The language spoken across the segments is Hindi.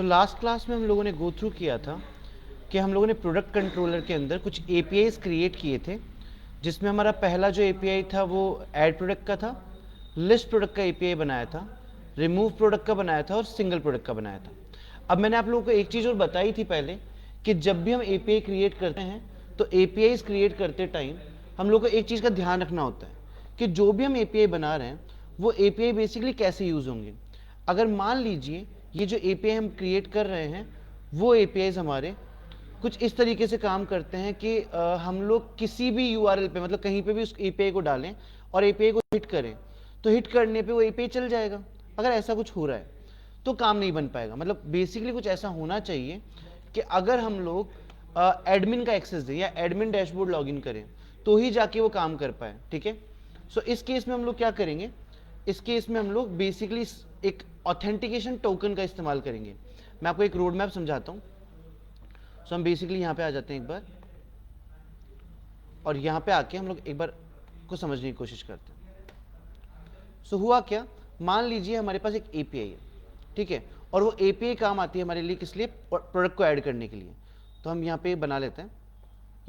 लास्ट क्लास में हम लोगों ने गो थ्रू किया था कि हम लोगों ने प्रोडक्ट कंट्रोलर के अंदर कुछ एपीआईज क्रिएट किए थे, जिसमें हमारा पहला जो एपीआई था वो ऐड प्रोडक्ट का था, लिस्ट प्रोडक्ट का एपीआई बनाया था, रिमूव प्रोडक्ट का बनाया था और सिंगल प्रोडक्ट का बनाया था। अब मैंने आप लोगों को एक चीज़ और बताई थी पहले कि जब भी हम एपीआई क्रिएट करते हैं तो एपीआईज क्रिएट करते टाइम हम लोग को एक चीज़ का ध्यान रखना होता है कि जो भी हम एपीआई बना रहे हैं वो एपीआई बेसिकली कैसे यूज़ होंगे। अगर मान लीजिए ये जो एपीआई हम क्रिएट कर रहे हैं वो एपीआईज हमारे कुछ इस तरीके से काम करते हैं कि हम लोग किसी भी यूआरएल पे मतलब कहीं पे भी उस एपीआई को डालें और एपीआई को हिट करें तो हिट करने पे वो एपीआई चल जाएगा। अगर ऐसा कुछ हो रहा है तो काम नहीं बन पाएगा। मतलब बेसिकली कुछ ऐसा होना चाहिए कि अगर हम लोग एडमिन का एक्सेस दें या एडमिन डैशबोर्ड लॉगिन करें तो ही जाके वो काम कर पाए। ठीक है, सो इस केस में हम लोग क्या करेंगे, इस केस में हम लोग बेसिकली एक ऑथेंटिकेशन टोकन का इस्तेमाल करेंगे। मैं आपको एक रोड मैप समझाता हूँ। सो हम बेसिकली यहाँ पे आ जाते हैं एक बार, और यहाँ पे आके हम लोग एक बार को समझने की कोशिश करते हैं। सो हुआ क्या, मान लीजिए हमारे पास एक एपीआई है, ठीक है, और वो एपीआई काम आती है हमारे लिए किस लिए, प्रोडक्ट को ऐड करने के लिए। तो हम यहाँ पे बना लेते हैं,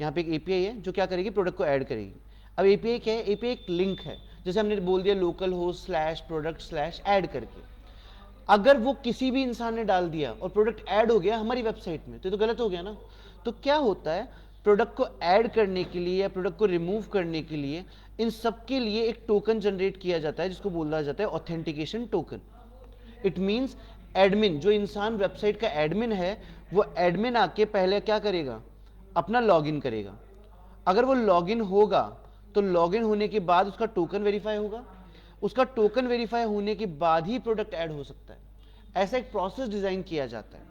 यहाँ पे एक एपीआई है जो क्या करेगी, प्रोडक्ट को ऐड करेगी। अब एपीआई क्या है, एपीआई एक लिंक है, जैसे हमने बोल दिया local host slash product slash add करके। अगर वो किसी भी इंसान ने डाल दिया और प्रोडक्ट ऐड हो गया हमारी वेबसाइट में तो ये तो गलत हो गया ना। तो क्या होता है, प्रोडक्ट को ऐड करने के लिए या प्रोडक्ट को रिमूव करने के लिए इन सब के लिए एक टोकन जनरेट किया जाता है जिसको बोला जाता है authentication token. It means admin, जो इंसान वेबसाइट का एडमिन है वो एडमिन आके पहले क्या करेगा, अपना लॉगिन करेगा। अगर वो लॉगिन होगा तो लॉगिन होने के बाद उसका टोकन वेरीफाई होगा, उसका टोकन वेरीफाई होने के बाद ही प्रोडक्ट ऐड हो सकता है। ऐसा एक प्रोसेस डिजाइन किया जाता है।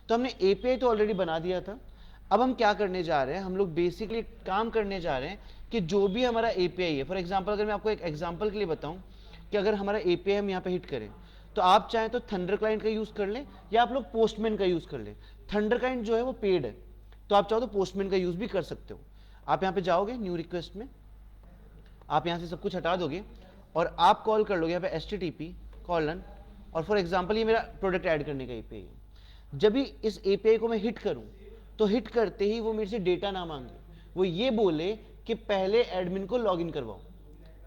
तो हमने एपीआई तो ऑलरेडी बना दिया था। अब हम क्या करने जा रहे हैं, हम लोग बेसिकली काम करने जा रहे हैं कि जो भी हमारा एपीआई है, फॉर एग्जांपल अगर मैं आपको एक एग्जांपल के लिए बताऊं कि अगर हमारा एपीआई हम यहाँ पे हिट करें तो आप चाहें तो थंडर क्लाइंट का यूज कर लें या आप लोग पोस्टमैन का यूज कर लें। थंडर क्लाइंट जो है वो पेड है, तो आप चाहो तो पोस्टमैन का यूज भी कर सकते हो। आप यहाँ पे जाओगे न्यू रिक्वेस्ट में, आप यहाँ से सब कुछ हटा दोगे और आप कॉल कर लोगे यहाँ पे http:// और फॉर एग्जांपल ये मेरा प्रोडक्ट ऐड करने का एपीआई है। जब भी इस एपीआई को मैं हिट करूं तो हिट करते ही वो मेरे से डेटा ना मांगे, वो ये बोले कि पहले एडमिन को लॉगिन करवाओ।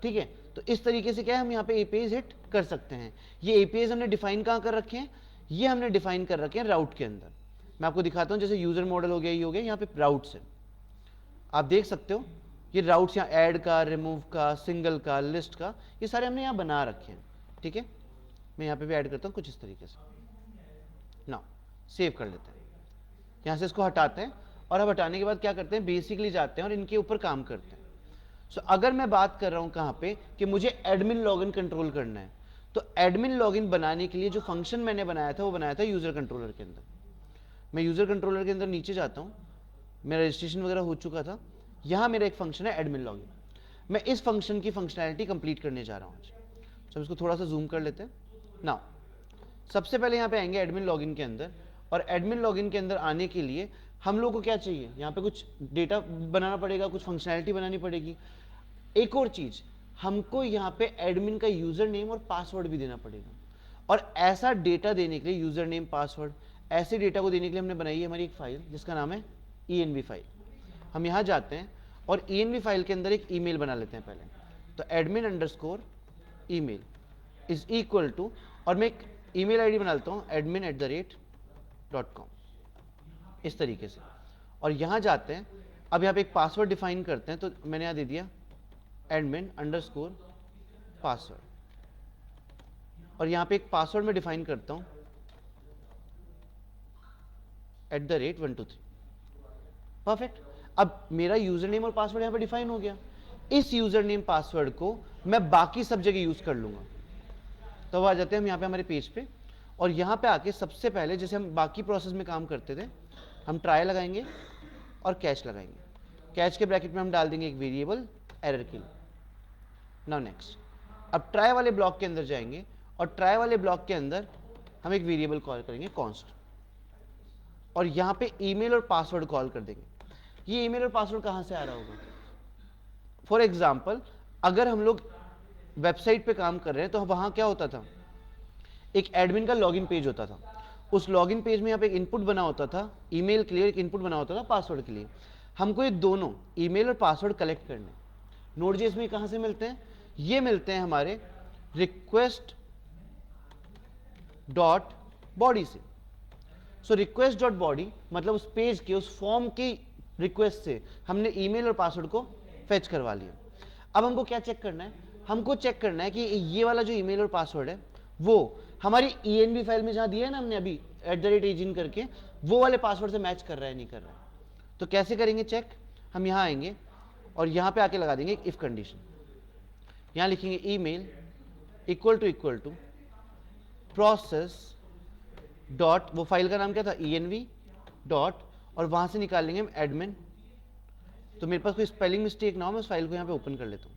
ठीक है, तो इस तरीके से क्या है, हम यहाँ पे एपीआईज हिट कर सकते हैं। ये एपीआईज हमने डिफाइन कहाँ कर रखे हैं, ये हमने डिफाइन कर रखे हैं राउट के अंदर। मैं आपको दिखाता हूँ, जैसे यूजर मॉडल हो गया, ये हो गया, यहाँ पे राउट्स है, आप देख सकते हो ये राउट्स यहाँ ऐड का, रिमूव का, सिंगल का, लिस्ट का, ये सारे हमने यहाँ बना रखे हैं। ठीक है, मैं यहाँ पे भी ऐड करता हूँ कुछ इस तरीके से। ना सेव कर लेते हैं, यहाँ से इसको हटाते हैं और अब हटाने के बाद क्या करते हैं, बेसिकली जाते हैं और इनके ऊपर काम करते हैं। सो अगर मैं बात कर रहा हूँ कहाँ पे कि मुझे एडमिन लॉगिन कंट्रोल करना है, तो एडमिन लॉगिन बनाने के लिए जो फंक्शन मैंने बनाया था वो बनाया था यूजर कंट्रोलर के अंदर। मैं यूजर कंट्रोलर के अंदर नीचे जाता हूँ, मेरा रजिस्ट्रेशन वगैरह हो चुका था, यहाँ मेरा एक फंक्शन है एडमिन लॉगिन। मैं इस फंक्शन की फंक्शनैलिटी कंप्लीट करने जा रहा हूँ आज। तो इसको थोड़ा सा जूम कर लेते हैं। नाउ सबसे पहले यहाँ पे आएंगे एडमिन लॉगिन के अंदर, और एडमिन लॉगिन के अंदर आने के लिए हम लोग को क्या चाहिए, यहाँ पे कुछ डेटा बनाना पड़ेगा, कुछ फंक्शनैलिटी बनानी पड़ेगी। एक और चीज, हमको यहाँ पे एडमिन का यूजर नेम और पासवर्ड भी देना पड़ेगा। और ऐसा डेटा देने के लिए, यूजर नेम पासवर्ड, ऐसे डेटा को देने के लिए हमने बनाई है हमारी एक फाइल जिसका नाम है env फाइल। हम यहाँ जाते हैं और env फाइल के अंदर एक ईमेल बना लेते हैं पहले। तो admin_email इज इक्वल टू, और मैं एक ईमेल आईडी बना लेता हूँ admin@.com, इस तरीके से। और यहाँ जाते हैं, अब यहाँ पे एक पासवर्ड डिफाइन करते हैं, तो मैंने यहाँ दे दिया admin_password, और यहाँ पे एक पासवर्ड में डिफाइन करता हूँ @123। परफेक्ट। अब मेरा यूजर नेम और पासवर्ड यहाँ पे डिफाइन हो गया। इस यूजर नेम पासवर्ड को मैं बाकी सब जगह यूज कर लूंगा। तो आ जाते हैं हम यहाँ पे हमारे पेज पे, और यहाँ पे आके सबसे पहले जैसे हम बाकी प्रोसेस में काम करते थे, हम ट्राई लगाएंगे और कैच लगाएंगे। कैच के ब्रैकेट में हम डाल देंगे एक वेरिएबल एरर के लिए। नाउ नेक्स्ट, अब ट्राई वाले ब्लॉक के अंदर जाएंगे और ट्राई वाले ब्लॉक के अंदर हम एक वेरिएबल कॉल करेंगे कॉन्स्ट, और यहाँ पे ईमेल और पासवर्ड कॉल कर देंगे। ये ईमेल और पासवर्ड कहाँ से आ रहा होगा, फॉर एग्जाम्पल अगर हम लोग वेबसाइट पे काम कर रहे हैं तो वहां क्या होता था, एक एडमिन का लॉगिन पेज होता था, उस लॉगिन पेज में यहाँ पे एक इनपुट बना होता था ईमेल के लिए, एक इनपुट बना होता था पासवर्ड के लिए। हमको ये दोनों ईमेल और पासवर्ड कलेक्ट करने। नोड.जेएस में कहाँ से मिलते हैं? ये मिलते हैं हमारे रिक्वेस्ट डॉट बॉडी से। सो रिक्वेस्ट डॉट बॉडी मतलब उस पेज के, उस फॉर्म की रिक्वेस्ट से हमने ईमेल और पासवर्ड को फेच करवा लिया। अब हमको क्या चेक करना है? हमको चेक करना है कि ये वाला जो ईमेल और पासवर्ड है वो हमारी ENV फाइल में जहां दिया है ना हमने अभी @agin करके, वो वाले पासवर्ड से मैच कर रहा है नहीं कर रहा है। तो कैसे करेंगे चेक? हम यहां आएंगे और यहां पे आके लगा देंगे इफ कंडीशन। यहां लिखेंगे email equal to process dot, वो फाइल का नाम क्या था? ENV डॉट, और वहां से निकाल लेंगे हम एडमिन। तो मेरे पास कोई स्पेलिंग मिस्टेक ना हो, मैं उस फाइल को यहां पे ओपन कर लेता हूं।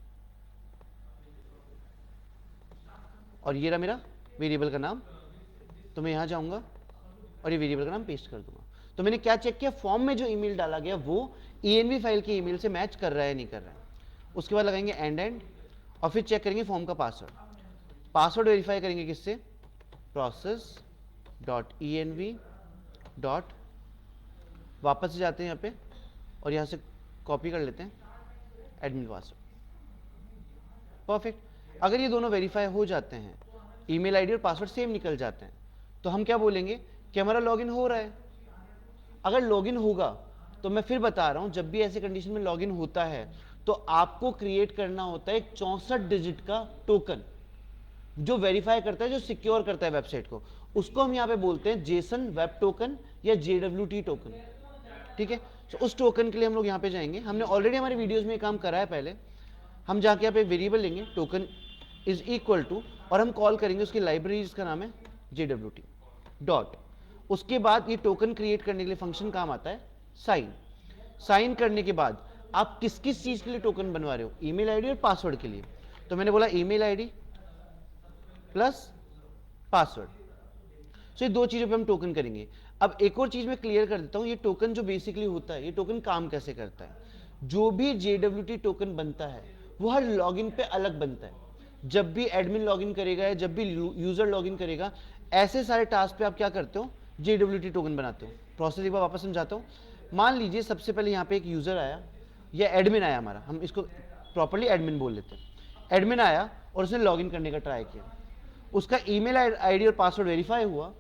और ये रहा मेरा वेरिएबल का नाम। तो मैं यहां जाऊंगा और ये वेरिएबल का नाम पेस्ट कर दूंगा। तो मैंने क्या चेक किया? फॉर्म में जो ईमेल डाला गया वो ENV फाइल के ईमेल से मैच कर रहा है नहीं कर रहा है। उसके बाद लगाएंगे एंड और फिर चेक करेंगे फॉर्म का पासवर्ड। पासवर्ड वेरीफाई करेंगे किससे? प्रोसेस डॉट ENV डॉट, वापस से जाते हैं यहाँ पे और यहाँ से कॉपी कर लेते हैं एडमिन पासवर्ड। परफेक्ट। अगर ये दोनों वेरीफाई हो जाते हैं, ईमेल आईडी और पासवर्ड सेम निकल जाते हैं, तो हम क्या बोलेंगे कि हमारा लॉगिन हो रहा है। अगर लॉगिन होगा तो मैं फिर बता रहा हूं, जब भी ऐसे कंडीशन में लॉगिन होता है तो आपको क्रिएट करना होता है एक 64 डिजिट का टोकन जो वेरीफाई करता है, जो सिक्योर करता है वेबसाइट को। उसको हम यहाँ पे बोलते हैं जेसन वेब टोकन या JWT टोकन। ठीक है, तो उस टोकन के लिए हम लोग यहाँ पे जाएंगे। हमने ऑलरेडी हमारे वीडियोस में काम करा है पहले। हम जाके यहाँ पे वेरिएबल लेंगे टोकन इज इक्वल टू, और हम कॉल करेंगे उसकी लाइब्रेरी जिसका नाम है JWT डॉट। उसके बाद ये टोकन क्रिएट करने के लिए फंक्शन काम आता है साइन। साइन करने के बाद आप किस किस चीज के लिए टोकन बनवा रहे हो? ईमेल आईडी और पासवर्ड के लिए। तो मैंने बोला ईमेल आईडी प्लस पासवर्ड। सो ये दो चीजों पे हम टोकन करेंगे। अब एक और चीज मैं क्लियर कर देता हूं, ये टोकन जो बेसिकली होता है, ये टोकन काम कैसे करता है? जो भी JWT टोकन बनता है वो हर लॉगिन पे अलग बनता है। जब भी एडमिन लॉगिन करेगा या जब भी यूजर लॉगिन करेगा, ऐसे सारे टास्क पे आप क्या करते हो? JWT टोकन बनाते हो। प्रोसेस एक बार वापस समझाता हूँ। मान लीजिए सबसे पहले यहाँ पे एक यूजर आया या एडमिन आया, हमारा हम इसको प्रॉपर्ली एडमिन बोल लेते हैं। एडमिन आया और उसने लॉगिन करने का ट्राई किया, उसका ईमेल आईडी और पासवर्ड वेरीफाई हुआ,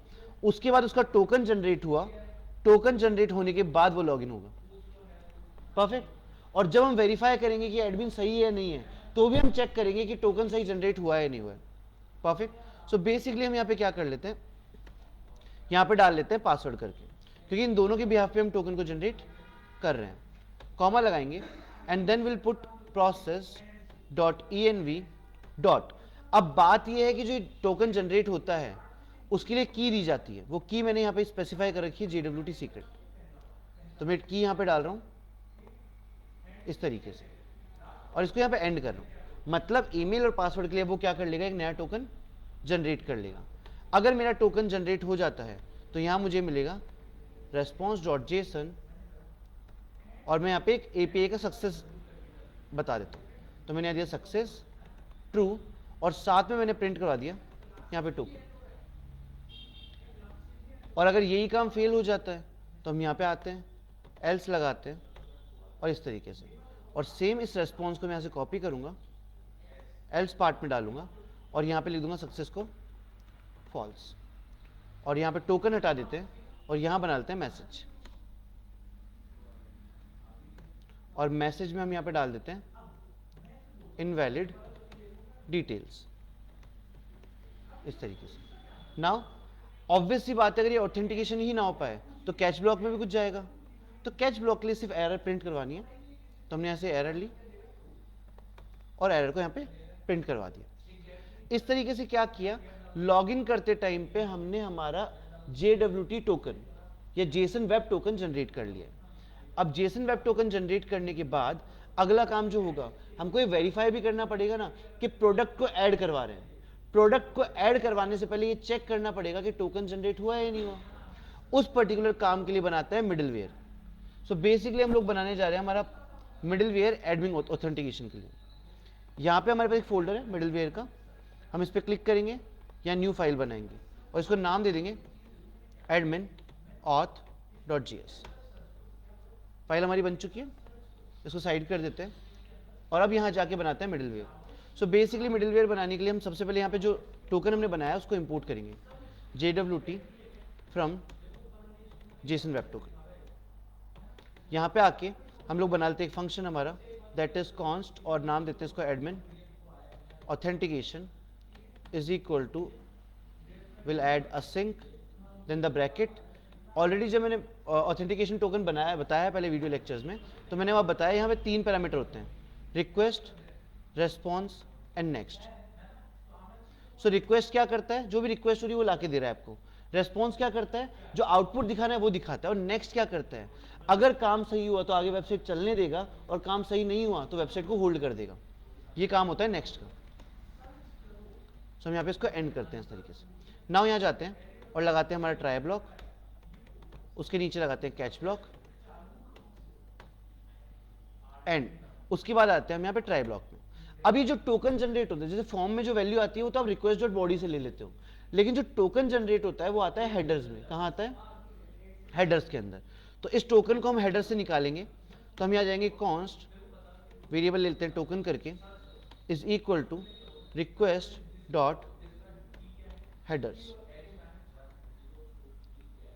उसके बाद उसका टोकन जनरेट हुआ। टोकन जनरेट होने के बाद वो लॉगिन होगा। परफेक्ट। और जब हम वेरीफाई करेंगे कि एडमिन सही है नहीं है, तो भी हम चेक करेंगे कि टोकन सही जनरेट हुआ है नहीं हुआ है। परफेक्ट। सो बेसिकली हम यहाँ पे क्या कर लेते हैं, यहाँ पे डाल लेते हैं पासवर्ड करके, क्योंकि इन दोनों के बिहाफ पे हम टोकन को जनरेट कर रहे हैं। कॉमा लगाएंगे and then will put process dot ENV dot. अब बात यह है कि जो टोकन जनरेट होता है उसके लिए की दी जाती है। वो की मैंने यहाँ पे स्पेसिफाई कर रखी है JWT सीक्रेट। तो मैं की यहाँ पे डाल रहा हूँ इस तरीके से, और इसको यहाँ पे एंड कर रहा हूँ। मतलब ईमेल और पासवर्ड के लिए वो क्या कर लेगा? एक नया टोकन जनरेट कर लेगा। अगर मेरा टोकन जनरेट हो जाता है तो यहाँ मुझे मिलेगा response.json, और मैं यहाँ पे एक API का सक्सेस बता देता हूँ। तो मैंने यहाँ दिया सक्सेस ट्रू, और साथ में मैंने प्रिंट करवा दिया यहाँ पे टोकन। और अगर यही काम फेल हो जाता है तो हम यहाँ पे आते हैं, एल्स लगाते हैं और इस तरीके से, और सेम इस रेस्पॉन्स को मैं यहाँ से कॉपी करूँगा, एल्स पार्ट में डालूंगा और यहाँ पे लिख दूंगा सक्सेस को फॉल्स, और यहाँ पे टोकन हटा देते हैं और यहाँ बना लेते हैं मैसेज। और मैसेज में हम यहाँ पे डाल देते हैं इनवैलिड डिटेल्स इस तरीके से। नाउ ऑब्वियस सी बात है, अगर ये ऑथेंटिकेशन ही ना हो पाए तो कैच ब्लॉक में भी कुछ जाएगा। तो कैच ब्लॉक के लिए सिर्फ एरर प्रिंट करवानी है। तो हमने यहाँ से एरर ली और एरर को यहाँ पे प्रिंट करवा दिया। इस तरीके से क्या किया, लॉगिन करते टाइम पे हमने हमारा JWT टोकन या जेसन वेब टोकन जनरेट कर लिया। अब जेसन वेब टोकन जनरेट करने के बाद अगला काम जो होगा, हमको ये वेरीफाई भी करना पड़ेगा ना कि प्रोडक्ट को ऐड करवा रहे हैं। प्रोडक्ट को ऐड करवाने से पहले ये चेक करना पड़ेगा कि टोकन जनरेट हुआ है या नहीं हुआ। उस पर्टिकुलर काम के लिए बनाता है मिडलवेयर। सो बेसिकली हम लोग बनाने जा रहे हैं हमारा मिडलवेयर एडमिन ऑथेंटिकेशन के लिए। यहाँ पे हमारे पास एक फोल्डर है मिडलवेयर का, हम इस पर क्लिक करेंगे या न्यू फाइल बनाएंगे और इसको नाम दे देंगे admin auth.js। फाइल हमारी बन चुकी है, इसको साइड कर देते हैं और अब यहाँ जाके बनाते हैं मिडिलवेयर। सो बेसिकली मिडिलवेयर बनाने के लिए हम सबसे पहले यहाँ पे जो टोकन हमने बनाया उसको इंपोर्ट करेंगे, JWT from JSON web token. यहाँ पे आके हम लोग बना लेते हैं एक फंक्शन हमारा दैट इज कॉन्स्ट और नाम देते हैं इसको admin authentication is equal to will add async then the bracket. Already जब मैंने ऑथेंटिकेशन टोकन बताया पहले वीडियो लेक्चर्स में, तो मैंने वहाँ बताया यहाँ पे 3 पैरामीटर होते हैं, request, response and next. So request क्या करता है, जो भी रिक्वेस्ट हो रही है वो लाके दे रहा है आपको। रेस्पॉन्स क्या करता है, जो आउटपुट दिखाना है वो दिखाता है। और नेक्स्ट क्या करता है, अगर काम सही हुआ तो आगे वेबसाइट चलने देगा और काम सही नहीं हुआ तो वेबसाइट को होल्ड कर देगा। ये काम होता है नेक्स्ट का। सो हम यहाँ पे इसको एंड करते हैं इस तरीके से। नाउ यहाँ जाते हैं और लगाते हैं हमारा ट्राई ब्लॉक, उसके नीचे लगाते हैं कैच ब्लॉक एंड उसके बाद आते हैं हम यहाँ पे ट्राई ब्लॉक में। अभी जो टोकन जनरेट होता है, जैसे फॉर्म में जो वैल्यू आती है वो तो आप रिक्वेस्ट डॉट बॉडी से ले लेते हो, लेकिन जो टोकन जनरेट होता है वो आता है हेडर्स में। कहाँ आता है, हेडर्स के अंदर। तो इस टोकन को हम हेडर से निकालेंगे, तो हम यहाँ जाएंगे कॉन्स्ट वेरिएबल लेते हैं टोकन करके is equal to request dot headers.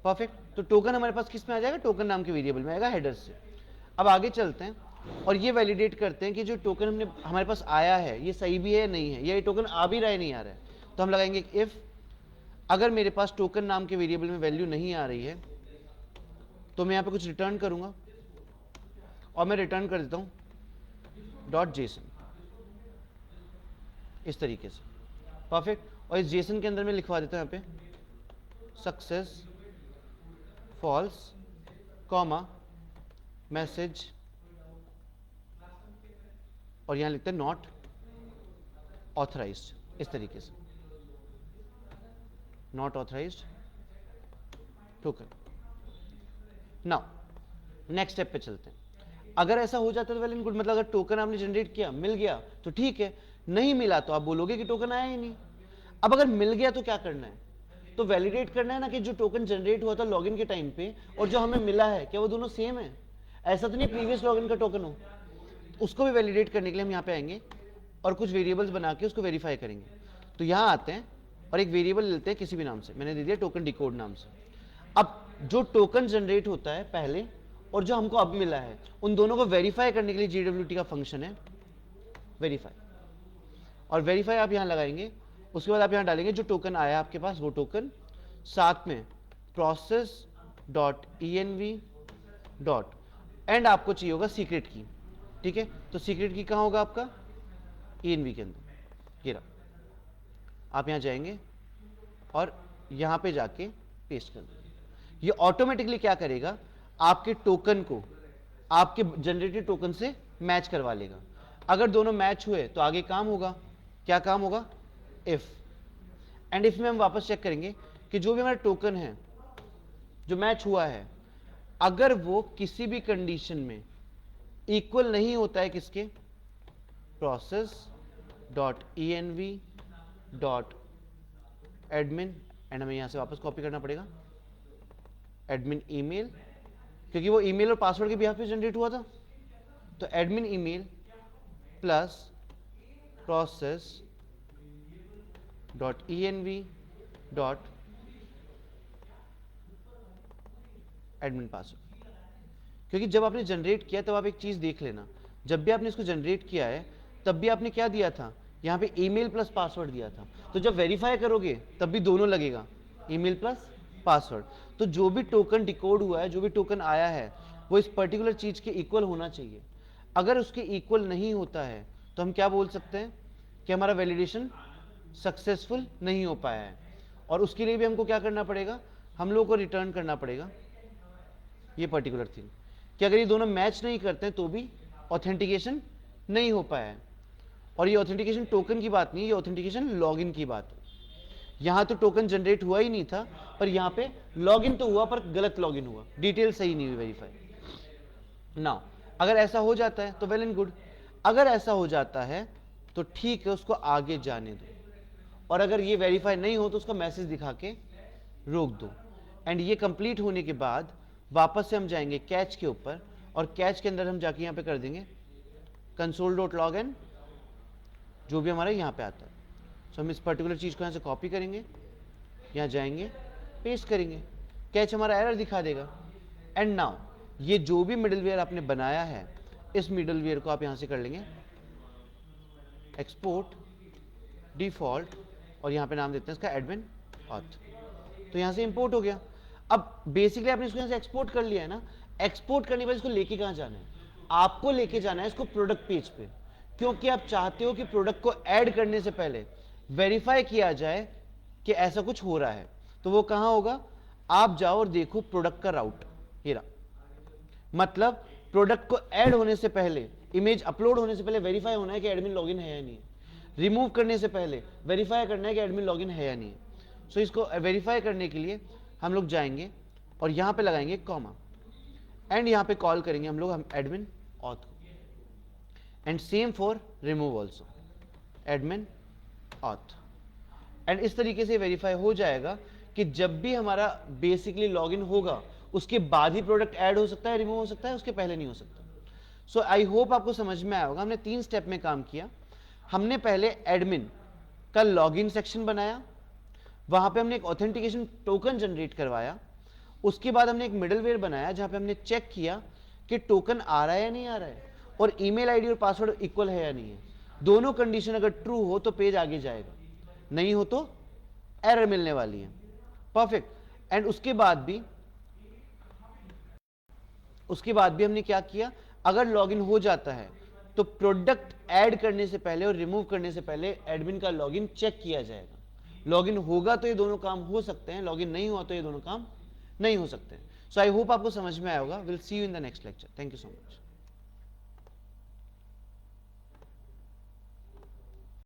Perfect. तो टोकन हमारे पास किस में आ जाएगा, टोकन नाम के वेरिएबल में आएगा, हेडर्स से। अब आगे चलते हैं और ये वैलिडेट करते हैं कि जो टोकन हमने हमारे पास आया है ये सही भी है या नहीं है, या ये टोकन आ भी रहा है नहीं आ रहा है। तो हम लगाएंगे इफ अगर मेरे पास टोकन नाम के वेरिएबल में वैल्यू नहीं आ रही है तो मैं यहाँ पे कुछ रिटर्न करूंगा और मैं रिटर्न कर देता हूँ डॉट जेसन इस तरीके से। परफेक्ट। और इस जेसन के अंदर मैं लिखवा देता हूँ यहाँ पे सक्सेस फॉल्स कॉमा मैसेज और यहां लिखते हैं नॉट ऑथराइज्ड इस तरीके से, not authorised token. Now next step पे चलते हैं। अगर ऐसा हो जाता है तो वेल एंड गुड, मतलब अगर टोकन आपने जनरेट किया मिल गया तो ठीक है, नहीं मिला तो आप बोलोगे कि टोकन आया ही नहीं। अब अगर मिल गया तो क्या करना है, तो वैलिडेट करना है ना कि जो टोकन जनरेट हुआ था लॉगिन के टाइम पे और जो हमें मिला है क्या वो दोनों सेम है। ऐसा तो नहीं प्रीवियस लॉगिन का टोकन हो। उसको भी वैलिडेट करने के लिए हम यहाँ पे आएंगे और कुछ वेरिएबल्स बना के उसको वेरीफाई करेंगे। तो यहाँ आते हैं और एक वेरिएबल लेते हैं किसी भी नाम से, मैंने दे दिया टोकन डिकोड नाम से। अब जो टोकन जनरेट होता है पहले और जो हमको अब मिला है उन दोनों को वेरीफाई करने के लिए JWT का फंक्शन है वेरीफाई। और वेरीफाई आप यहाँ लगाएंगे, उसके बाद आप यहाँ डालेंगे जो टोकन आया आपके पास वो टोकन, साथ में process dot env dot and आपको चाहिए होगा सीक्रेट की। ठीक है, तो सीक्रेट की कहाँ होगा आपका, env के अंदर। ये रहा, आप यहाँ जाएंगे और यहाँ पे जाके पेस्ट कर देंगे। ये ऑटोमेटिकली क्या करेगा, आपके टोकन को आपके जनरेटेड टोकन से मैच करवा लेगा। अगर दोनों मैच हुए तो आगे काम होगा। क्या काम होगा, इफ। एंड इफ में हम वापस चेक करेंगे कि जो भी हमारा टोकन है जो मैच हुआ है, अगर वो किसी भी कंडीशन में इक्वल नहीं होता है किसके, process dot env dot admin, and हमें यहां से वापस कॉपी करना पड़ेगा एडमिन ईमेल, क्योंकि वो ईमेल और पासवर्ड के बिहाफ पे जनरेट हुआ था। तो admin email plus process dot env dot admin password. क्योंकि जब आपने जनरेट किया तब आप एक चीज देख लेना, जब भी आपने इसको जनरेट किया है तब भी आपने क्या दिया था, यहाँ पे ईमेल प्लस पासवर्ड दिया था। तो जब वेरीफाई करोगे तब भी दोनों लगेगा, ईमेल प्लस पासवर्ड। तो जो भी टोकन डिकोड हुआ है, जो भी टोकन आया है, वो इस पर्टिकुलर चीज के इक्वल होना चाहिए। अगर उसके इक्वल नहीं होता है तो हम क्या बोल सकते हैं कि हमारा वैलिडेशन सक्सेसफुल नहीं हो पाया है। और उसके लिए भी हमको क्या करना पड़ेगा, हम लोगों को रिटर्न करना पड़ेगा ये पर्टिकुलर थिंग कि अगर ये दोनों मैच नहीं करते हैं तो भी ऑथेंटिकेशन नहीं हो पाया है। और ये ऑथेंटिकेशन टोकन की बात नहीं, ये ऑथेंटिकेशन लॉगिन की बात है। यहाँ तो टोकन जनरेट हुआ ही नहीं था, पर यहाँ पे लॉगिन तो हुआ पर गलत लॉगिन हुआ, डिटेल सही नहीं हुई वेरीफाई। नाउ अगर ऐसा हो जाता है तो वेल एंड गुड, अगर ऐसा हो जाता है तो ठीक है, उसको आगे जाने दो। और अगर ये वेरीफाई नहीं हो तो उसका मैसेज दिखा के रोक दो। एंड ये कंप्लीट होने के बाद वापस से हम जाएंगे कैच के ऊपर, और कैच के अंदर हम जाके यहाँ पे कर देंगे console.login, जो भी हमारा यहाँ पे आता है। सो हम इस पर्टिकुलर चीज़ को यहाँ से कॉपी करेंगे, यहाँ जाएंगे, पेस्ट करेंगे, कैच हमारा एरर दिखा देगा। एंड नाउ ये जो भी मिडलवेयर आपने बनाया है, इस मिडलवेयर को आप यहाँ से कर लेंगे एक्सपोर्ट डिफॉल्ट, और यहाँ पे नाम देते हैं इसका एडमिन ऑथ। तो यहाँ से इंपोर्ट हो गया। अब बेसिकली आपने इसको यहाँ से एक्सपोर्ट कर लिया है ना, एक्सपोर्ट करने के बाद इसको लेके कहाँ जाना है? आपको लेके जाना है इसको प्रोडक्ट पेज पे, क्योंकि आप चाहते हो कि प्रोडक्ट को ऐड करने से पहले वेरीफाई किया जाए कि ऐसा कुछ हो रहा है। तो वो कहाँ होगा? आप जाओ और देखो प्रोडक्ट का राउट, ये रहा। मतलब प्रोडक्ट को ऐड होने से पहले, इमेज अपलोड होने से पहले वेरीफाई होना है कि एडमिन लॉगिन है या नहीं है। रिमूव करने से पहले वेरीफाई करना है कि एडमिन लॉगिन है या नहीं है। सो इसको वेरीफाई करने के लिए हम लोग जाएंगे और यहाँ पे लगाएंगे कॉमा, एंड यहाँ पे कॉल करेंगे हम लोग हम एडमिन ऑथ को, and same for remove also admin auth. And इस तरीके से वेरीफाई हो जाएगा कि जब भी हमारा बेसिकली लॉगिन होगा उसके बाद ही प्रोडक्ट ऐड हो सकता है, रिमूव हो सकता है, उसके पहले नहीं हो सकता। सो आई होप आपको समझ में आया होगा। हमने 3 स्टेप में काम किया। हमने पहले एडमिन का लॉगिन सेक्शन बनाया, वहां पे हमने एक ऑथेंटिकेशन टोकन जनरेट करवाया। उसके बाद हमने एक मिडलवेयर बनाया जहां पे हमने चेक किया कि टोकन आ रहा है या नहीं आ रहा है, और ईमेल आईडी और पासवर्ड इक्वल है या नहीं है। दोनों कंडीशन अगर ट्रू हो तो पेज आगे जाएगा, नहीं हो तो एरर मिलने वाली है। परफेक्ट। एंड उसके बाद भी हमने क्या किया, अगर लॉगिन हो जाता है तो प्रोडक्ट ऐड करने से पहले और रिमूव करने से पहले एडमिन का लॉगिन चेक किया जाएगा। लॉगिन होगा तो ये दोनों काम हो सकते हैं, लॉगिन नहीं हुआ तो ये दोनों काम नहीं हो सकते। सो आई होप आपको समझ में आया होगा। Will see you in the next lecture. Thank you so much.